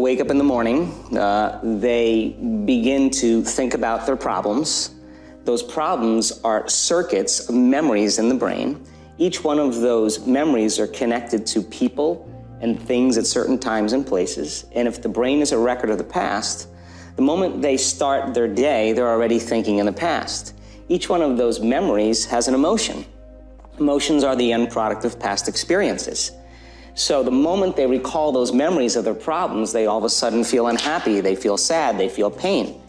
wake up in the morning, they begin to think about their problems. Those problems are circuits, memories in the brain. Each one of those memories are connected to people and things at certain times and places. And if the brain is a record of the past, the moment they start their day, they're already thinking in the past. Each one of those memories has an emotion. Emotions are the end product of past experiences. So the moment they recall those memories of their problems, they all of a sudden feel unhappy, they feel sad, they feel pain.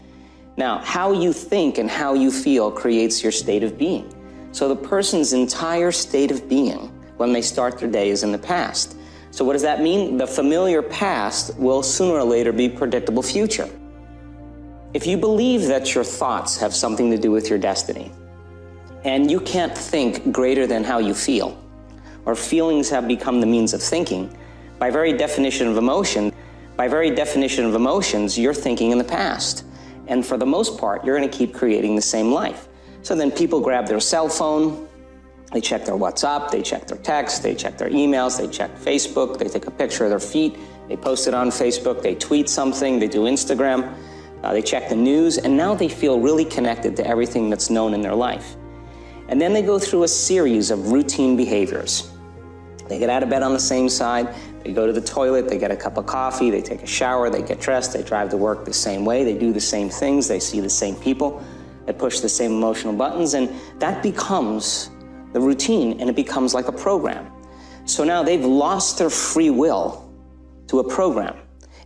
Now, how you think and how you feel creates your state of being. So the person's entire state of being when they start their day is in the past. So what does that mean? The familiar past will sooner or later be predictable future. If you believe that your thoughts have something to do with your destiny, and you can't think greater than how you feel, or feelings have become the means of thinking, by very definition of emotions, you're thinking in the past. And for the most part, you're going to keep creating the same life. So then people grab their cell phone, they check their WhatsApp, they check their text, they check their emails, they check Facebook, they take a picture of their feet, they post it on Facebook, they tweet something, they do Instagram, they check the news, and now they feel really connected to everything that's known in their life. And then they go through a series of routine behaviors. They get out of bed on the same side, they go to the toilet, they get a cup of coffee, they take a shower, they get dressed, they drive to work the same way, they do the same things, they see the same people, they push the same emotional buttons, and that becomes the routine, and it becomes like a program. So now they've lost their free will to a program,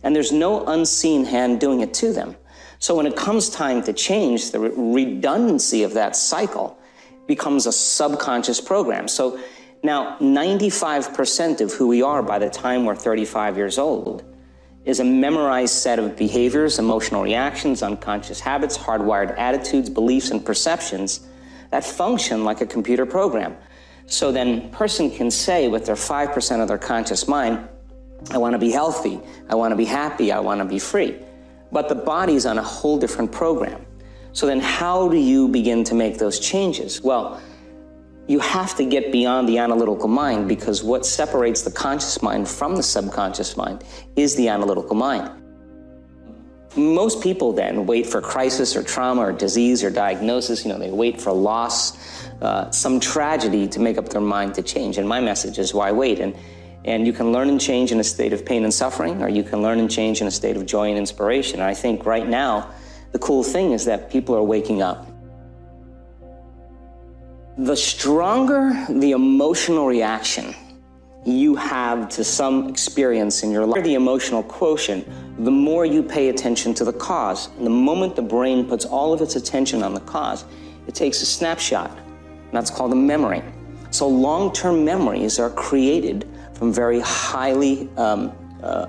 and there's no unseen hand doing it to them. So when it comes time to change, the redundancy of that cycle becomes a subconscious program. So now 95% of who we are by the time we're 35 years old is a memorized set of behaviors, emotional reactions, unconscious habits, hardwired attitudes, beliefs, and perceptions that function like a computer program. So then a person can say with their 5% of their conscious mind, I want to be healthy, I want to be happy, I want to be free. But the body's on a whole different program. So then how do you begin to make those changes? Well, you have to get beyond the analytical mind, because what separates the conscious mind from the subconscious mind is the analytical mind. Most people then wait for crisis or trauma or disease or diagnosis. They wait for loss, some tragedy to make up their mind to change. And my message is, why wait? And you can learn and change in a state of pain and suffering, or you can learn and change in a state of joy and inspiration. And I think right now, the cool thing is that people are waking up. The stronger the emotional reaction you have to some experience in your life, the emotional quotient, the more you pay attention to the cause. And the moment the brain puts all of its attention on the cause, it takes a snapshot, and that's called a memory. So long-term memories are created from very highly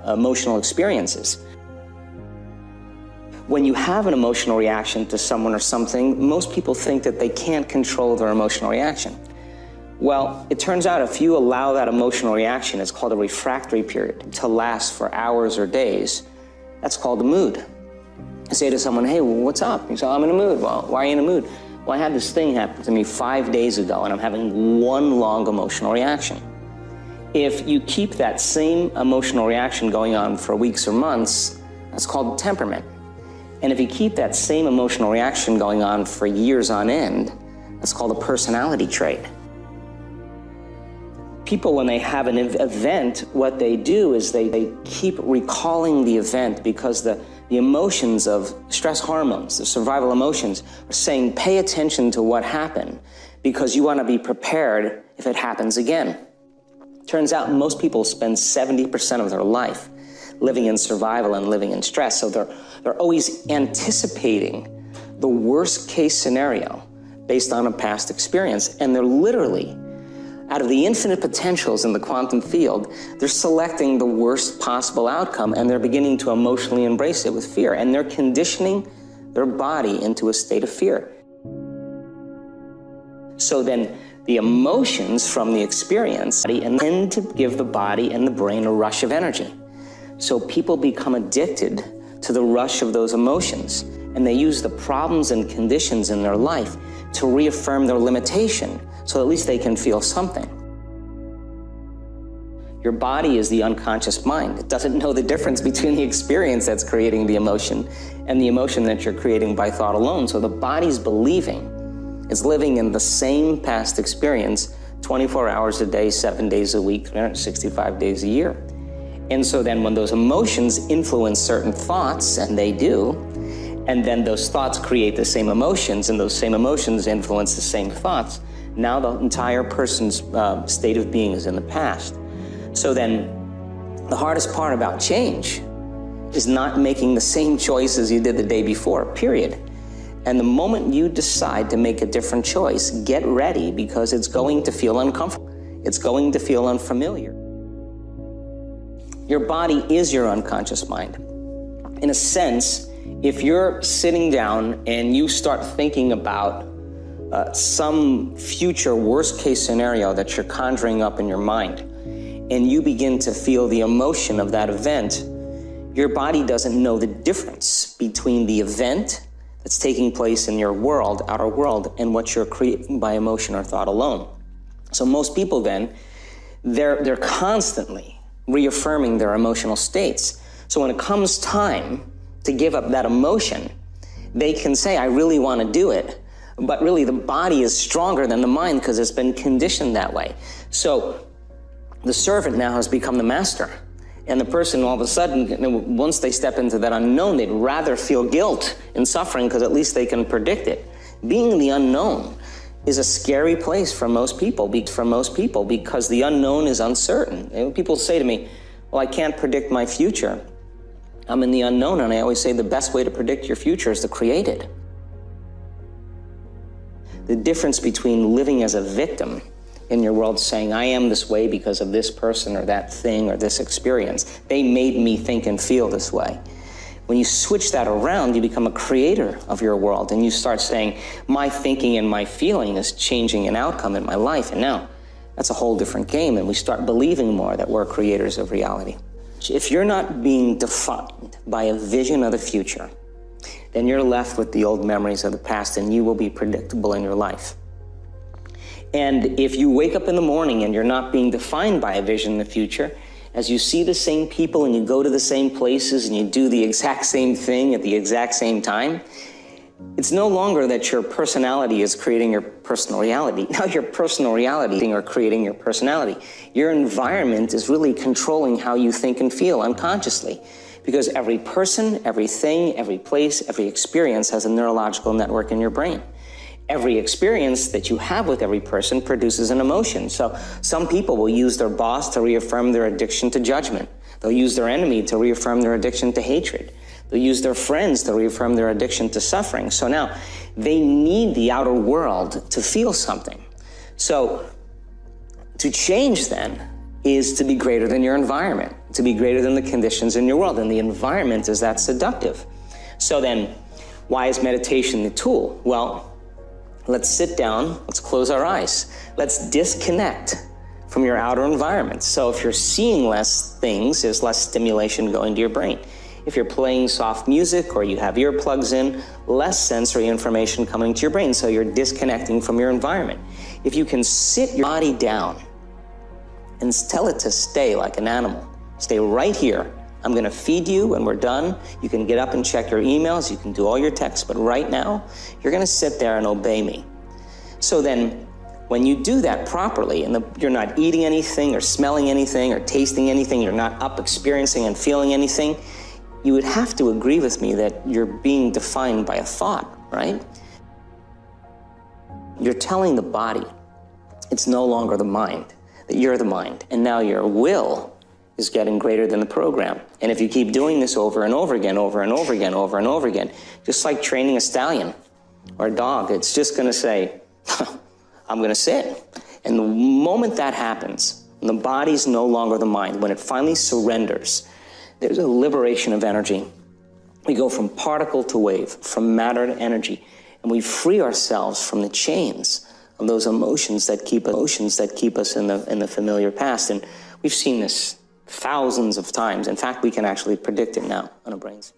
emotional experiences. When you have an emotional reaction to someone or something, most people think that they can't control their emotional reaction. Well, it turns out if you allow that emotional reaction, it's called a refractory period, to last for hours or days, that's called a mood. I say to someone, hey, well, what's up? You say, I'm in a mood. Well, why are you in a mood? Well, I had this thing happen to me 5 days ago, and I'm having one long emotional reaction. If you keep that same emotional reaction going on for weeks or months, that's called temperament. And if you keep that same emotional reaction going on for years on end, that's called a personality trait. People, when they have an event, what they do is they keep recalling the event, because the emotions of stress hormones, the survival emotions, are saying, pay attention to what happened, because you want to be prepared if it happens again. Turns out most people spend 70% of their life living in survival and living in stress. So they're always anticipating the worst case scenario based on a past experience. And they're literally, out of the infinite potentials in the quantum field, they're selecting the worst possible outcome, and they're beginning to emotionally embrace it with fear. And they're conditioning their body into a state of fear. So then the emotions from the experience and tend to give the body and the brain a rush of energy. So people become addicted to the rush of those emotions, and they use the problems and conditions in their life to reaffirm their limitation, so at least they can feel something. Your body is the unconscious mind. It doesn't know the difference between the experience that's creating the emotion and the emotion that you're creating by thought alone. So the body's believing it's living in the same past experience 24 hours a day, 7 days a week, 365 days a year. And so then when those emotions influence certain thoughts, and they do, and then those thoughts create the same emotions, and those same emotions influence the same thoughts, now the entire person's state of being is in the past. So then the hardest part about change is not making the same choices you did the day before, period. And the moment you decide to make a different choice, get ready, because it's going to feel uncomfortable. It's going to feel unfamiliar. Your body is your unconscious mind. In a sense, if you're sitting down and you start thinking about some future worst-case scenario that you're conjuring up in your mind, and you begin to feel the emotion of that event, your body doesn't know the difference between the event that's taking place in your world, outer world, and what you're creating by emotion or thought alone. So most people then, they're constantly reaffirming their emotional states. So when it comes time to give up that emotion, they can say, I really want to do it, but really the body is stronger than the mind because it's been conditioned that way. So the servant now has become the master. And the person, all of a sudden, once they step into that unknown, they'd rather feel guilt and suffering because at least they can predict it. Being in the unknown is a scary place for most people because the unknown is uncertain. And people say to me, well, I can't predict my future. I'm in the unknown, and I always say the best way to predict your future is to create it. The difference between living as a victim in your world saying, I am this way because of this person or that thing or this experience. They made me think and feel this way. When you switch that around, you become a creator of your world, and you start saying, my thinking and my feeling is changing an outcome in my life. And now that's a whole different game, and we start believing more that we're creators of reality. If you're not being defined by a vision of the future, then you're left with the old memories of the past, and you will be predictable in your life. And if you wake up in the morning and you're not being defined by a vision in the future, as you see the same people and you go to the same places and you do the exact same thing at the exact same time, it's no longer that your personality is creating your personal reality. Now your personal reality are creating your personality. Your environment is really controlling how you think and feel unconsciously, because every person, everything, every place, every experience has a neurological network in your brain. Every experience that you have with every person produces an emotion. So some people will use their boss to reaffirm their addiction to judgment. They'll use their enemy to reaffirm their addiction to hatred. They'll use their friends to reaffirm their addiction to suffering. So now they need the outer world to feel something. So to change then is to be greater than your environment, to be greater than the conditions in your world. And the environment is that seductive. So then why is meditation the tool? Well, let's sit down, let's close our eyes. Let's disconnect from your outer environment. So if you're seeing less things, there's less stimulation going to your brain. If you're playing soft music or you have earplugs in, less sensory information coming to your brain, so you're disconnecting from your environment. If you can sit your body down and tell it to stay like an animal, stay right here. I'm gonna feed you when we're done. You can get up and check your emails, you can do all your texts, but right now, you're gonna sit there and obey me. So then, when you do that properly, and you're not eating anything or smelling anything or tasting anything, you're not up experiencing and feeling anything, you would have to agree with me that you're being defined by a thought, right? You're telling the body it's no longer the mind, that you're the mind, and now your will is getting greater than the program. And if you keep doing this over and over again, over and over again, over and over again, just like training a stallion or a dog, it's just gonna say, I'm gonna sit. And the moment that happens, and the body's no longer the mind, when it finally surrenders, there's a liberation of energy. We go from particle to wave, from matter to energy, and we free ourselves from the chains of those emotions that keep us in the familiar past. And we've seen this thousands of times. In fact, we can actually predict it now on our brains.